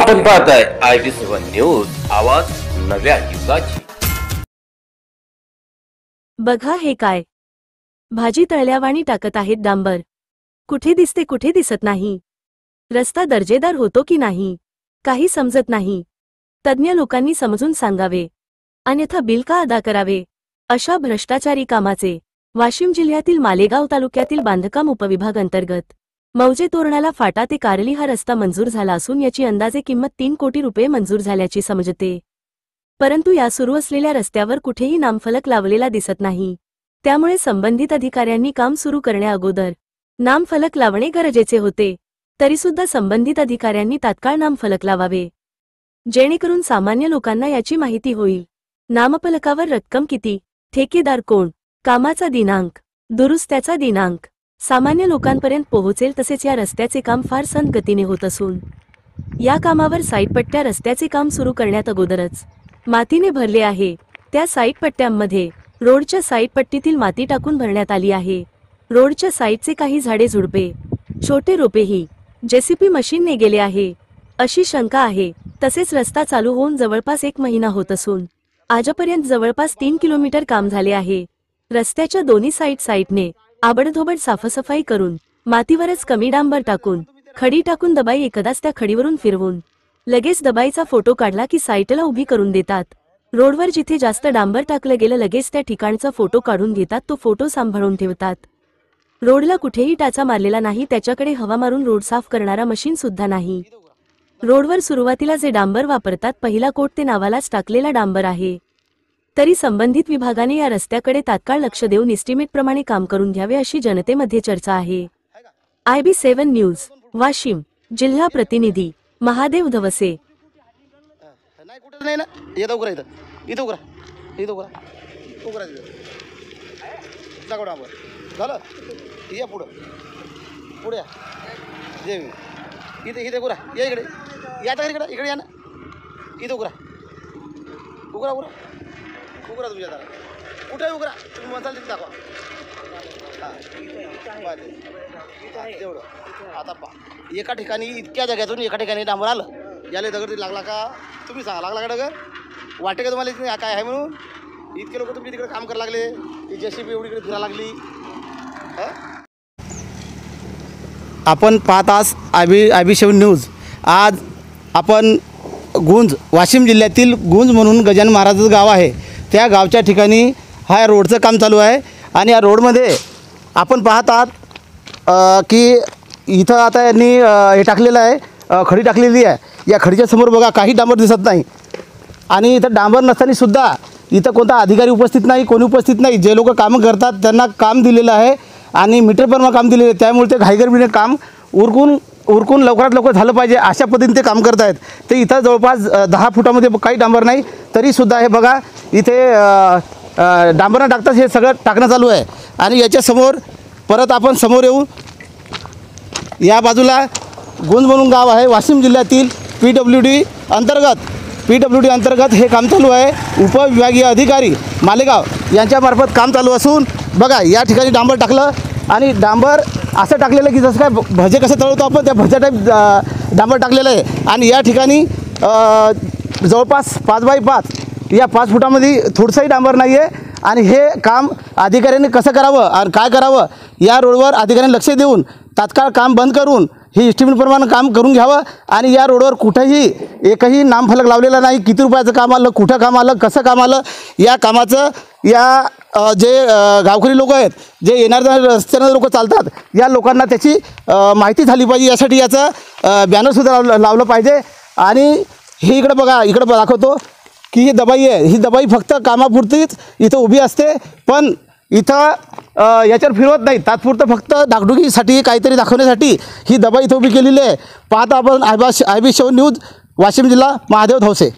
आपण पाहताय IB7 news, आवाज नव्या युगाची। बघा हे काय, भाजी तळल्यावाणी टाकत आहेत डांबर। कुठे दिसते कुठे दिसत नाही। रस्ता दर्जेदार होतो की नाही काही समजत नाही। तज्ञ लोकांनी समजून सांगावे, अन्यथा बिल का अदा करावे। अशा भ्रष्टाचारी कामाचे वाशिम जिल्ह्यातील मालेगाव तालुक्यातील बांधकाम उपविभाग अंतर्गत मौजे तोरणाला फाटा ते कारली हा रस्ता मंजूर झाला असून याची अंदाजे किंमत 3 कोटी रुपये मंजूर झाल्याची समजते। परंतु या सुरू असलेल्या रस्त्यावर कुठेही नामफलक लावलेला दिसत नाही। त्यामुळे संबंधित अधिकाऱ्यांनी काम सुरू करण्या अगोदर नामफलक लावणे गरजेचे होते। तरीसुद्धा संबंधित अधिकाऱ्यांनी तात्काळ नामफलक लावावे, जेणेकरून सामान्य लोकांना याची माहिती होईल। नामफलकावर रक्कम किती, ठेकेदार कोण, कामाचा दिनांक, दुरुस्त्याचा दिनांक सामान्य लोकांपर्यंत पोहोचेल। तसेच या रस्त्याचे काम फार संथ गतीने होत असून या कामावर साईडपट्ट्या रस्त्याचे काम सुरू करण्यात अगोदरच मातीने भरले आहे। त्या साईडपट्ट्यांमध्ये रोडच्या साईडपट्टीतील माती टाकून भरण्यात आली आहे। रोडच्या साईडचे काही झाडे झुडपे, छोटे रोपेही जेसीबी मशीनने गेले आहे अशी शंका आहे। तसेच रस्ता चालू होऊन जवळपास 1 महिना होत असून आजपर्यंत जवळपास 3 किलोमीटर काम झाले आहे। रस्त्याच्या दोन्ही साईडने आबडधोबड साफसफाई करून मातीवरच कमी डांबर टाकून खडी टाकून दबाई एकदाच त्या खडीवरून फिरवून लगेच दबाईचा फोटो काढला की साईटला उभी करून देतात। रोडवर जिथे जास्त डांबर टाकलं गेलं लगेच त्या ठिकाणचा फोटो काढून घेतात, तो फोटो सांभाळून ठेवतात। रोडला कुठेही टाचा मारलेला नाही, त्याच्याकडे हवा मारून रोड साफ करणारा मशीन सुद्धा नाही। रोडवर सुरुवातीला जे डांबर वापरतात पहिला कोट ते नावालाच टाकलेला डांबर आहे। तरी संबंधित विभागाने या रस्त्याकडे तात्काळ लक्ष देऊन एस्टिमेट प्रमाणे काम करून घ्यावे अशी जनतेमध्ये चर्चा आहे। IB7 न्यूज वाशिम, जिल्हा प्रतिनिधी महादेव धवसे। उघरा तुमच्या दारात कुठे उघरा तुम्ही म्हणताल तिथे दाखवा। तेवढं आता एका ठिकाणी इतक्या जागेतून एका ठिकाणी डांबर आलं, याला दगड लागला का तुम्ही सांगा, लागला का दगड वाटते का तुम्हाला इथे काय आहे म्हणून? इतके लोक तुम्ही तिकडे काम करायला लागले, ती जेसीबी एवढी इकडे फिरायला लागली। आपण पाहत आहात IB7 न्यूज। आज आपण गुंज, वाशिम जिल्ह्यातील गुंज म्हणून गजानन महाराजाचं गाव आहे, त्या गावच्या ठिकाणी हा रोडचं काम चालू आहे। आणि या रोडमध्ये आपण पाहत आहात की इथं आता यांनी हे टाकलेलं आहे, खडी टाकलेली आहे। या खडीच्या समोर बघा काही डांबर दिसत नाही। आणि इथं डांबर नसतानासुद्धा इथं कोणता अधिकारी उपस्थित नाही, कोणी उपस्थित नाही। जे लोक कामं करतात त्यांना काम दिलेलं आहे आणि मीटरप्रमाणे काम दिलेलं आहे, त्यामुळे ते घाईगडबडीने काम उरकून लवकरात लवकर झालं पाहिजे अशा पद्धतीने ते काम करत आहेत। ते इथं जवळपास 10 फुटामध्ये काही डांबर नाही, तरीसुद्धा हे बघा इथे डांबर टाकताच हे सगळं टाकणं चालू आहे। आणि याच्यासमोर परत आपण समोर येऊ, या बाजूला गुंज म्हणून गाव आहे, वाशिम जिल्ह्यातील PWD अंतर्गत हे काम चालू आहे। उपविभागीय अधिकारी मालेगाव यांच्यामार्फत काम चालू असून बघा या ठिकाणी डांबर टाकलं आणि डांबर असं टाकलेलं की जसं काय भजे कसं तळवतो आपण, त्या भज्या टाईप डांबर टाकलेलं आहे। आणि या ठिकाणी जवळपास 5 बाय 5 या 5 फुटामध्ये थोडंसंही डांबर नाही आहे। आणि हे काम अधिकाऱ्यांनी कसं करावं आणि काय करावं या रोडवर अधिकाऱ्यांनी लक्ष देऊन तात्काळ काम बंद करून ही एस्टिमेटप्रमाणे काम करून घ्यावं। आणि या रोडवर कुठेही एकही नामफलक लावलेला नाही, किती रुपयाचं काम आलं, कुठं काम आलं, कसं काम आलं, या कामाचं जे गावकरी लोक आहेत, जे येणाऱ्या रस्त्यानं लोक चालतात, या लोकांना त्याची माहिती झाली पाहिजे। यासाठी याचं बॅनरसुद्धा लावलं पाहिजे। आणि हे इकडं बघा, इकडं दाखवतो की ही दबाई आहे, ही दबाई फक्त कामापुरतीच इथं उभी असते, पण इथं याच्यावर फिरवत नाही, तात्पुरतं फक्त डागडुगीसाठी काहीतरी दाखवण्यासाठी ही दबाई इथं उभी केलेली आहे। पाहता आपण IB7 न्यूज, वाशिम जिल्हा, महादेव धवसे।